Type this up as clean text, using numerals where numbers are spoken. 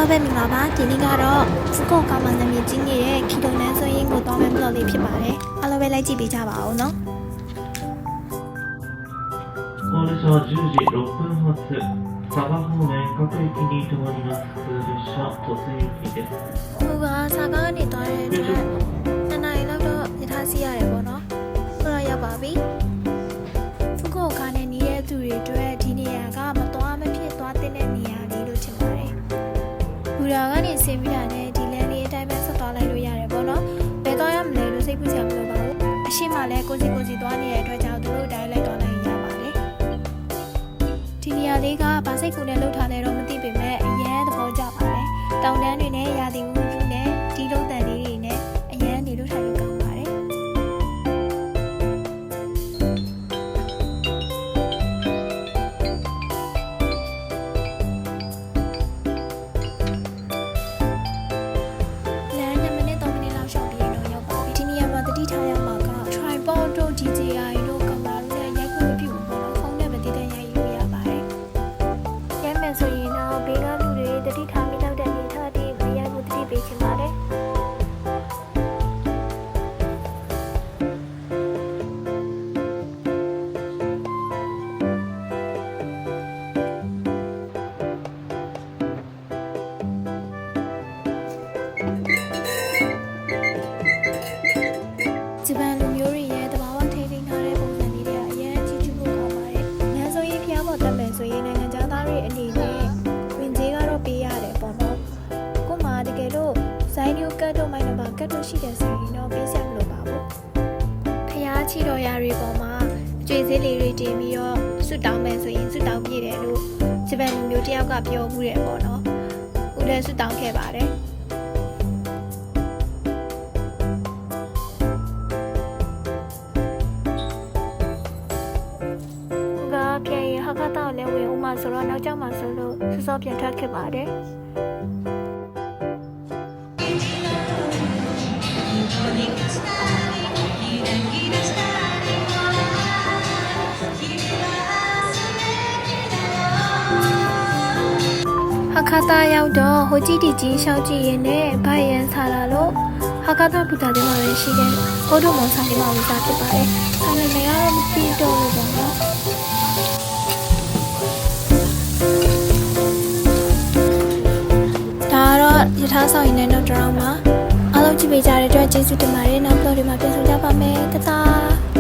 Hello ပဲမင်္ဂလာပါဒီနေ့ကတော့ဖူကိုကာမနာမည်ကြီးနေတဲ့ခီတိုနန်းဆိုရင်ကိုတောင်းမဲ့ blog လေးဖြစ်ပါတယ်အားလုံးပဲလိုက်ကြည့်ပေးကြပါဦးနော်この列車は10時6分発佐賀方面各駅に停まります列車突入駅ですဟိုကစာကားကနေသွားတဲ့အတွက်2 နာရီလောက်တော့ရထားစီးရတယ်ပေါ့နော်ဆိုတော့ရောက်ပါပြီဖူကိုကာနဲ့နေတဲ့သူတွေအတွက်ဒီနေရာကမသွားမဖြစ်သွားတဲ့နေရာလေးလို့ထင်ပါတယ်ဘူရာကနေဆင်းပြီးတာနဲ့ဒီလမ်းလေးအတိုင်းပဲဆက်သွားလိုက်လို့ရတယ်ပေါ့နော်ဘယ်သွားရမလဲလို့စိတ်ပူစရာမလိုပါဘူးအရှိမလဲကိုစီသွားနေတဲ့အတွက်ကြောင့်သူတို့တိုင်းလိုက်သွားလိုက်ရပါတယ်ဒီနေရာလေးကဘာစိတ်ကူနဲ့လှုပ်ထားလဲတော့မသိပေမဲ့အရန်သဘောကျပါတယ်တောင်တန်းတွေနဲ့ရာသီဥတုနဲ့ဒီလုံးတန်လေးတွေနဲ့အရန်နေလို့ထိုင်လို့ကောင်းပါတယ်DJI တို့ကင်မရာနဲ့ရိုက်ခွင့်မပြုဘူးပေါ့နော်ဖုန်းနဲ့ပဲတည်တည်ရိုက်ယူရပါတယ်။ရိုက်မယ်ဆိုရင်တော့ဘေးကလူတွေတတိထားမိတော့တဲ့အနေထားတွေမရိုက်ဘူးတတိပေးချင်ပါတယ်။ဂျပန်လူမျိုးတွေရဲ့ဆိုရင်နိုင်ငံသားတွေအနေနဲ့ဝင်ကြီးကတော့ပေးရတယ်ပေါ့နော်။ကို့မှာတကယ်လို့ဇိုင်း뉴ကတ်တို့မိုင်းနံပါတ်ကတ်တို့ရှိတယ်ဆိုရင်တော့ပေးစရာမလိုပါဘူး။ဖျားချီတော်ရတွေပေါ်မှာအကျွေးစေးလေးတွေတင်ပြီးတော့ဆွတောင်းမယ်ဆိုရင်ဆွတောင်းပြည့်တယ်လို့ဂျပန်လူမျိုးတယောက်ကပြောမှုတယ်ပေါ့နော်။ဦးလည်းဆွတောင်းခဲ့ပါတယ်။ဟာကတောက်လည်းဝင်ဦးမှာဆိုတော့နောက်ကျမှဆိုလို့စောပြန်ထွက်ခဲ့ပါတယ်ဟာကတာရောက်တော့ဟိုကြည့်တီကြီးရှောက်ကြည့်ရင်လည်းဗိုင်ရန်ဆာလာလို့ဟာကတာဘူတာတွေမှာလည်းရှိတယ်ဟိုတို့မောင်ဆိုင်တွေမှာဝယ်စားဖြစ်ပါတယ်ဆိုင်တွေကတော့မသိတော့ဘူးပေါ့နော်ရထားဆောင်ရင်လည်းတော့တောင်းပါအားလုံးကြည့်ပေးကြတဲ့အတွက်ကျေးဇူးတင်ပါတယ်နောက် vlog တွေမှာပြန်ဆောင်ကြပါမယ်တတား